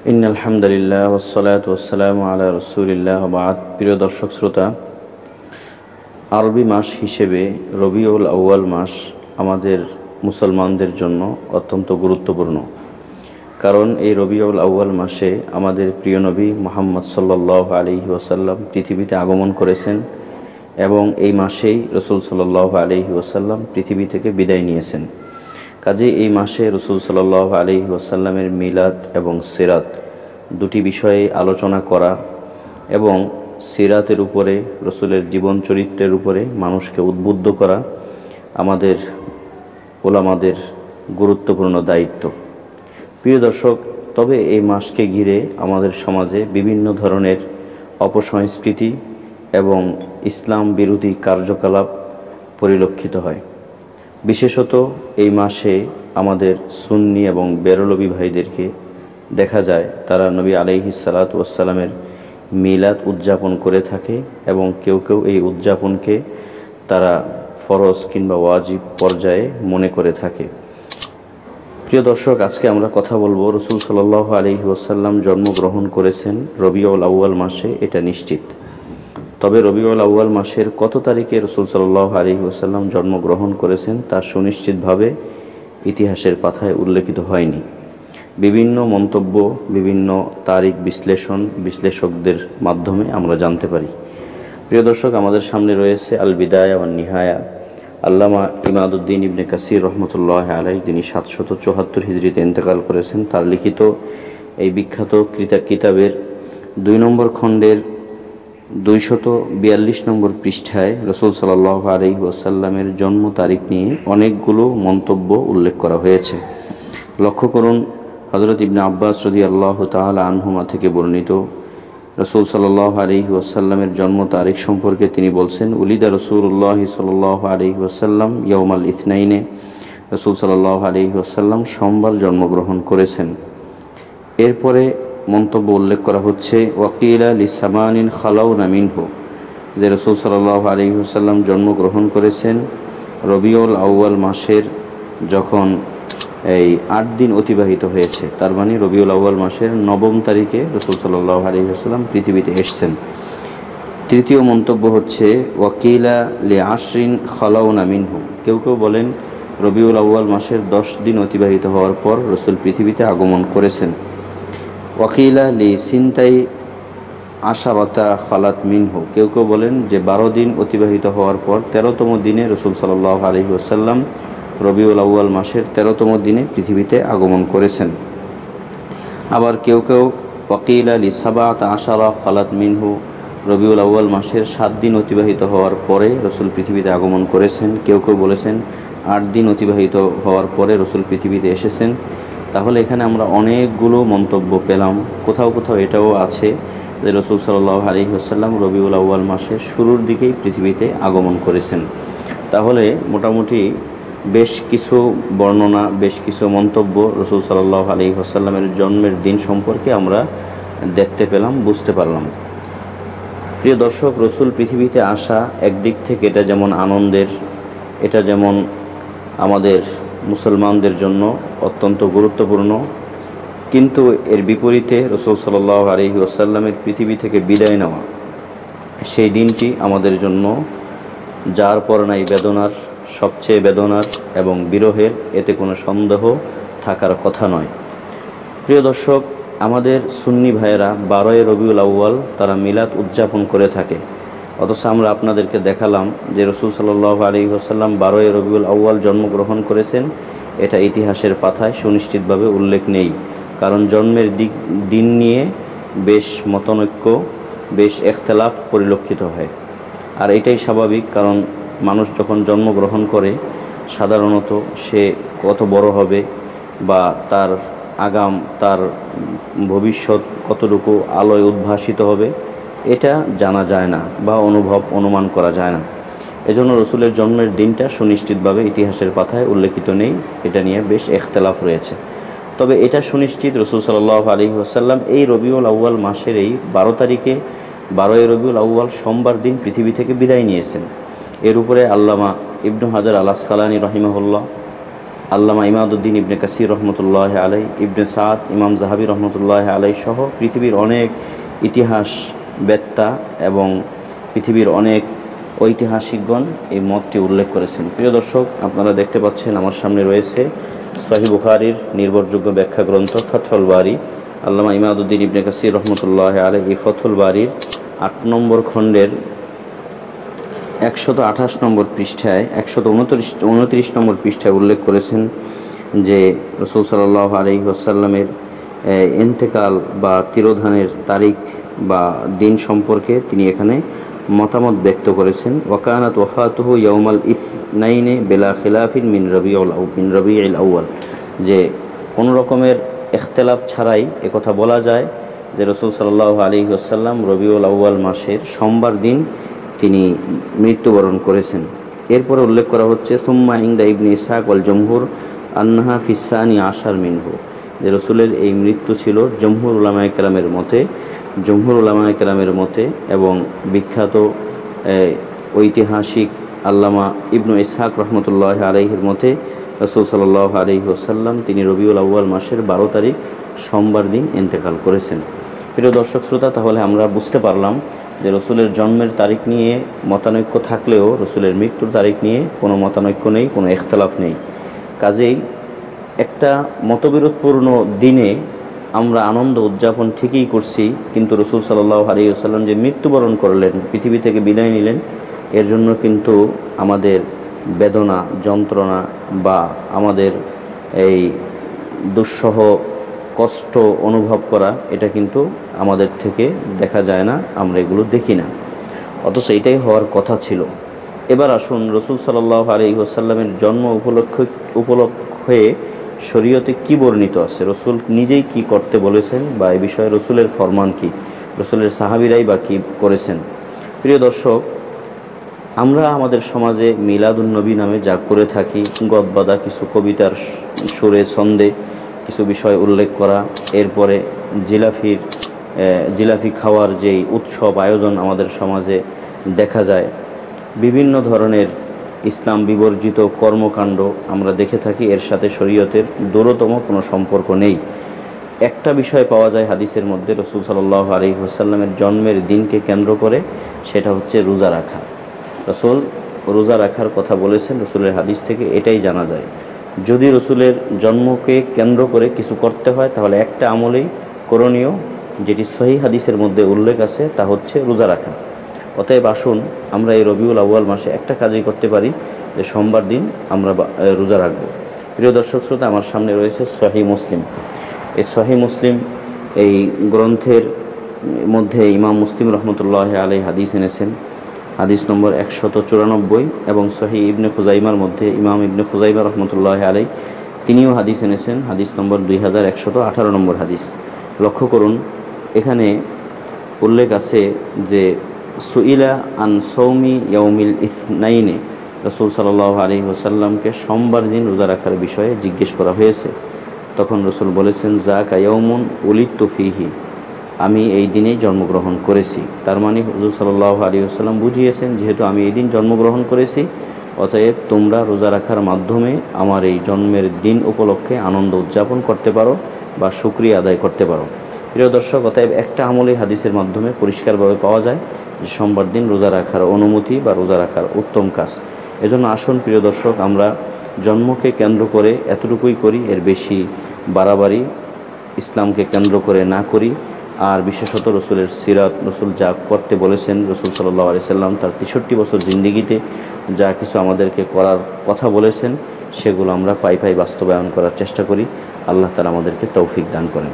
ইন্নাল হামদুলিল্লাহ ওয়াসসালাতু ওয়াসসালামু আলা রাসূলিল্লাহ ওয়া বা'দ। প্রিয় দর্শক শ্রোতা, আরবি মাস হিসেবে রবিউল আউয়াল মাস আমাদের মুসলমানদের জন্য অত্যন্ত গুরুত্বপূর্ণ। কারণ এই রবিউল আউয়াল মাসে আমাদের প্রিয় নবী মুহাম্মদ সাল্লাল্লাহু আলাইহি ওয়াসাল্লাম পৃথিবীতে আগমন করেছেন এবং এই মাসেই রাসূল সাল্লাল্লাহু আলাইহি ওয়াসাল্লাম পৃথিবী থেকে বিদায় নিয়েছেন। কাজেই এই মাসে রাসূল সাল্লাল্লাহু আলাইহি ওয়াসাল্লামের মিলাদ এবং সিরাত দুটি বিষয়ে আলোচনা করা এবং সিরাতের উপরে, রাসূলের জীবন চরিত্রের উপরে মানুষকে উদ্বুদ্ধ করা আমাদের উলামাদের গুরুত্বপূর্ণ দায়িত্ব। প্রিয় দর্শক, তবে এই মাসকে ঘিরে আমাদের সমাজে বিভিন্ন ধরনের অপসংস্কৃতি এবং ইসলাম বিরোধী কার্যকলাপ পরিলক্ষিত হয়। বিশেষত এই মাসে আমাদের সুন্নি এবং বেরলভী ভাইদেরকে দেখা যায় তারা নবী আলাইহিস সালাতু ওয়াস সালামের মিলাদ উদযাপন করে থাকে এবং কেউ কেউ এই উদযাপনকে তারা ফরজ কিংবা ওয়াজিব পর্যায়ে মনে করে থাকে। প্রিয় দর্শক, আজকে আমরা কথা বলবো রাসূল সাল্লাল্লাহু আলাইহি ওয়াসাল্লাম জন্মগ্রহণ করেছেন রবিউল আউয়াল মাসে, এটা নিশ্চিত। তবে রবিউল আউয়াল মাসের কত তারিখে রাসূল সাল্লাল্লাহু আলাইহি ওয়াসাল্লাম জন্মগ্রহণ করেছেন তা সুনিশ্চিতভাবে ইতিহাসের পাতায় উল্লেখিত হয়নি। বিভিন্ন মন্তব্য, বিভিন্ন তারিখ বিশ্লেষকদের মাধ্যমে আমরা জানতে পারি। প্রিয় দর্শক, আমাদের সামনে রয়েছে আল বিদায়া ওয়ান নিহায়া, আল্লামা ইমাদউদ্দিন ইবনে কাসির রহমতুল্লাহ আলাইহি, যিনি 774 হিজরিতে ইন্তেকাল করেছেন। তার লিখিত এই বিখ্যাত কিতাবের 2 নম্বর খণ্ডের 242 নম্বর পৃষ্ঠায় রাসূল সাল্লাল্লাহু আলাইহি ওয়াসাল্লামের জন্ম তারিখ নিয়ে অনেকগুলো মন্তব্য উল্লেখ করা হয়েছে। লক্ষ্য করুন, হযরত ইবনে আব্বাস রাদিয়াল্লাহু তাআলা আনহুমা থেকে বর্ণিত রাসূল সাল্লাল্লাহু আলাইহি ওয়াসাল্লামের জন্ম তারিখ সম্পর্কে তিনি বলছেন, উলিদা রাসূলুল্লাহ সাল্লাল্লাহু আলাইহি ওয়াসাল্লাম ইয়াউমাল ইথনাইনে, রাসূল সাল্লাল্লাহু আলাইহি ওয়াসাল্লাম সোমবার জন্মগ্রহণ করেছেন। এরপরে মন্তব্য উল্লেখ করা হচ্ছে, ওয়াকিলা লিসামানিন খালাউনা মিনহু, যে রাসূল সাল্লাল্লাহু আলাইহি ওয়াসাল্লাম জন্মগ্রহণ করেছেন রবিউল আউয়াল মাসের যখন এই 8 দিন অতিবাহিত হয়েছে, তার মানে রবিউল আউয়াল মাসের 9 তারিখে রাসূল সাল্লাল্লাহু আলাইহি ওয়াসাল্লাম পৃথিবীতে এসেছেন। তৃতীয় মন্তব্য হচ্ছে, ওয়াকিলা লিআশরিন খালাউনা মিনহু, কেউ কেউ বলেন রবিউল আউয়াল মাসের 10 দিন অতিবাহিত হওয়ার পর রাসূল পৃথিবীতে আগমন করেছেন। ওয়াকিলা লিসিনতাই আশারাতা খালাত মিনহু, কেউ কেউ বলেন যে 12 দিন অতিবাহিত হওয়ার পর 13তম দিনে রাসূল সাল্লাল্লাহু আলাইহি ওয়াসাল্লাম রবিউল আউয়াল মাসের 13তম দিনে পৃথিবীতে আগমন করেছেন। আবার কেউ কেউ ওয়াকিলা লিসাবাতা আশারা খালাত মিনহু, রবিউল আউয়াল মাসের 7 দিন অতিবাহিত হওয়ার পরে রাসূল পৃথিবীতে আগমন করেছেন। কেউ কেউ বলেছেন 8 দিন অতিবাহিত হওয়ার পরে রাসূল পৃথিবীতে এসেছেন। তাহলে এখানে আমরা অনেকগুলো মন্তব্য পেলাম। কোথাও কোথাও এটাও আছে যে রাসূল সাল্লাল্লাহু আলাইহি ওয়াসাল্লাম রবিউল আউয়াল মাসের শুরুর দিকেই পৃথিবীতে আগমন করেছেন। তাহলে মোটামুটি বেশ কিছু বর্ণনা, বেশ কিছু মন্তব্য রাসূল সাল্লাল্লাহু আলাইহি ওয়াসাল্লামের জন্মের দিন সম্পর্কে আমরা দেখতে পেলাম, বুঝতে পারলাম। প্রিয় দর্শক, রাসূল পৃথিবীতে আসা একদিক থেকে এটা যেমন আনন্দের, এটা যেমন আমাদের মুসলমানদের জন্য অত্যন্ত গুরুত্বপূর্ণ, কিন্তু এর বিপরীতে রাসূল সাল্লাল্লাহু আলাইহি ওয়াসাল্লামের পৃথিবী থেকে বিদায় নেওয়া, সেই দিনটি আমাদের জন্য যার পর নাই বেদনার, সবচেয়ে বেদনার এবং বিরহের, এতে কোনো সন্দেহ থাকার কথা নয়। প্রিয় দর্শক, আমাদের সুন্নি ভাইয়েরা 12 রবিউল আউয়াল তারা মিলাদ উদযাপন করে থাকে, অথচ আমরা আপনাদেরকে দেখালাম যে রাসূল সাল্লাল্লাহু আলাইহি ওয়াসাল্লাম 12 রবিউল আউয়াল জন্মগ্রহণ করেছেন। এটা ইতিহাসের পাতায় সুনিশ্চিতভাবে উল্লেখ নেই, কারণ জন্মের দিন নিয়ে বেশ মতানৈক্য, বেশ ইখতিলাফ পরিলক্ষিত হয়। আর এটাই স্বাভাবিক, কারণ মানুষ যখন জন্মগ্রহণ করে সাধারণত সে কত বড় হবে বা তার ভবিষ্যৎ কতটুকু আলোয় উদ্ভাসিত হবে এটা জানা যায় না বা অনুমান করা যায় না। এজন্য রাসূলের জন্মের দিনটা সুনিশ্চিতভাবে ইতিহাসের পাতায় উল্লেখিত নেই, এটা নিয়ে বেশ ইখতিলাফ রয়েছে। তবে এটা সুনিশ্চিত, রাসূল সাল্লাল্লাহু আলাইহি ওয়াসাল্লাম এই রবিউল আউয়াল মাসের এই 12 তারিখে, 12 রবিউল আউয়াল সোমবার দিন পৃথিবী থেকে বিদায় নিয়েছেন। এর উপরে আল্লামা ইবনু হাজার আল আসকালানী রাহিমাহুল্লাহ আল্লামা ইমাদউদ্দিন ইবনে কাসির রহমতুল্লাহ আলাই, ইবনে সাদ, ইমাম জাহাবি রহমতুল্লাহ আলাই সহ পৃথিবীর অনেক ইতিহাস বেত্তা এবং পৃথিবীর অনেক ঐতিহাসিকগণ এই মতটি উল্লেখ করেছেন। প্রিয় দর্শক, আপনারা দেখতে পাচ্ছেন আমার সামনে রয়েছে সহিহ বুখারীর নির্ভরযোগ্য ব্যাখ্যা গ্রন্থ ফাথুল বারী। আল্লামা ইমাদউদ্দিন ইবনে কাসির রহমতুল্লাহ আলাই এই ফাথুল বারীর 8 নম্বর খণ্ডের 128 নম্বর পৃষ্ঠায় 129 নম্বর পৃষ্ঠায় উল্লেখ করেছেন যে রাসূল সাল্লাল্লাহু আলাইহি ওয়াসাল্লামের ইন্তেকাল বা তিরোধানের তারিখ বা দিন সম্পর্কে তিনি এখানে মতামত ব্যক্ত করেছেন। ওয়াকানাত ওয়াফাতুহু ইয়াউমাল ইসনাইনে বিলা খিলাফিন মিন রবিউল আউয়াল, যে কোনো রকমের ইখতিলাফ ছাড়াই একথা বলা যায় যে রাসূল সাল্লাল্লাহু আলাইহি ওয়াসাল্লাম রবিউল আউয়াল মাসের সোমবার দিন তিনি মৃত্যুবরণ করেছেন। এরপরে উল্লেখ করা হচ্ছে সুম্মা ইনদা ইবনে ইসহাক ওয়াল জমহুর আন্নাহা ফিসানি আশার মিনহু, যে রসুলের এই মৃত্যু ছিল জমহুর উলামায়ে কেরামের মতে এবং বিখ্যাত ঐতিহাসিক আল্লামা ইবনু ইসহাক রহমতুল্লাহ আলাইহির মতে রাসূল সাল্লাল্লাহু আলাইহি ওয়াসাল্লাম তিনি রবিউল আউয়াল মাসের 12 তারিখ সোমবার দিন ইন্তেকাল করেছেন। প্রিয় দর্শক শ্রোতা, তাহলে আমরা বুঝতে পারলাম যে রসুলের জন্মের তারিখ নিয়ে মতানৈক্য থাকলেও রসুলের মৃত্যুর তারিখ নিয়ে কোনো মতানৈক্য নেই, কোনো ইখতিলাফ নেই। কাজেই একটা মতবিরোধপূর্ণ দিনে আমরা আনন্দ উদযাপন ঠিকই করছি, কিন্তু রসুল সাল্লাল্লাহু আলাইহি ওয়াসাল্লাম যে মৃত্যুবরণ করলেন, পৃথিবী থেকে বিদায় নিলেন, এর জন্য কিন্তু আমাদের বেদনা, যন্ত্রণা বা আমাদের এই দুঃসহ কষ্ট অনুভব করা, এটা কিন্তু আমাদের থেকে দেখা যায় না, আমরা এগুলো দেখি না, অথচ এটাই হওয়ার কথা ছিল। এবার আসুন রসুল সাল্লাল্লাহু আলাইহি ওয়াসাল্লামের জন্ম উপলক্ষে শরীয়তে কি বর্ণিত আছে, রসুল নিজেই কি করতে বলেছেন বা এই বিষয়ে রসুলের ফরমান কি, রসুলের সাহাবীরাই বা কী করেছেন। প্রিয় দর্শক, আমরা আমাদের সমাজে মিলাদুন্নবী নামে যা করে থাকি, গদবাদা কিছু কবিতার সুরে ছন্দে কিছু বিষয় উল্লেখ করা, এরপরে জিলাফি খাওয়ার যেই উৎসব আয়োজন আমাদের সমাজে দেখা যায়, বিভিন্ন ধরনের ইসলাম বিবর্জিত কর্মকাণ্ড আমরা দেখে থাকি, এর সাথে শরীয়তের দূরতম কোনো সম্পর্ক নেই। একটা বিষয় পাওয়া যায় হাদিসের মধ্যে রাসূল সাল্লাল্লাহু আলাইহি ওয়াসাল্লামের জন্মের দিনকে কেন্দ্র করে, সেটা হচ্ছে রোজা রাখা। রাসূল রোজা রাখার কথা বলেছেন, রাসূলের হাদিস থেকে এটাই জানা যায়। যদি রাসূলের জন্মকে কেন্দ্র করে কিছু করতে হয় তাহলে একটা আমলেই করণীয়, যেটি সহিহ হাদিসের মধ্যে উল্লেখ আছে, তা হচ্ছে রোজা রাখা। অতএব আসুন আমরা এই রবিউল আউয়াল মাসে একটা কাজই করতে পারি, যে সোমবার দিন আমরা রোজা রাখব। প্রিয় দর্শক শ্রোতা, আমার সামনে রয়েছে সহিহ মুসলিম। এই সহিহ মুসলিম এই গ্রন্থের মধ্যে ইমাম মুসলিম রহমতুল্লাহ আলাইহি হাদিস এনেছেন, হাদিস নম্বর 194, এবং সহিহ ইবনে খুজাইমার মধ্যে ইমাম ইবনে খুজাইমা রহমতুল্লাহ আলাইহি তিনিও হাদিস এনেছেন, হাদিস নম্বর 2118 নম্বর হাদিস। লক্ষ্য করুন, এখানে উল্লেখ আছে যে সুইলা আন সৌমি ইয়াউমিল ইসনাইনে, রাসূল সাল্লাল্লাহু আলাইহি ওয়াসাল্লামকে সোমবার দিন রোজা রাখার বিষয়ে জিজ্ঞেস করা হয়েছে। তখন রাসূল বলেছেন, যাকা ইয়াউমুন উলিদতু ফীহি, আমি এই দিনেই জন্মগ্রহণ করেছি। তার মানে হুজুর সাল্লাল্লাহু আলাইহি ওয়াসাল্লাম বুঝিয়েছেন, যেহেতু আমি এই দিন জন্মগ্রহণ করেছি, অতএব তোমরা রোজা রাখার মাধ্যমে আমার এই জন্মের দিন উপলক্ষে আনন্দ উদযাপন করতে পারো বা শুকরিয়া আদায় করতে পারো। প্রিয় দর্শক, অতএব একটা আমলে হাদিসের মাধ্যমে পরিষ্কারভাবে পাওয়া যায় যে সোমবার দিন রোজা রাখার অনুমতি বা রোজা রাখার উত্তম কাজ। এজন্য আসুন প্রিয় দর্শক, আমরা জন্মকে কেন্দ্র করে এতটুকুই করি, এর বেশি বাড়াবাড়ি ইসলামকে কেন্দ্র করে না করি। আর বিশেষত রসুলের সিরাত, রসুল যা করতে বলেছেন, রসুল সাল্লাল্লাহু আলাইহি সাল্লাম তার 63 বছর জিন্দেগিতে যা কিছু আমাদেরকে করার কথা বলেছেন, সেগুলো আমরা পাই বাস্তবায়ন করার চেষ্টা করি। আল্লাহ তাআলা আমাদেরকে তৌফিক দান করেন।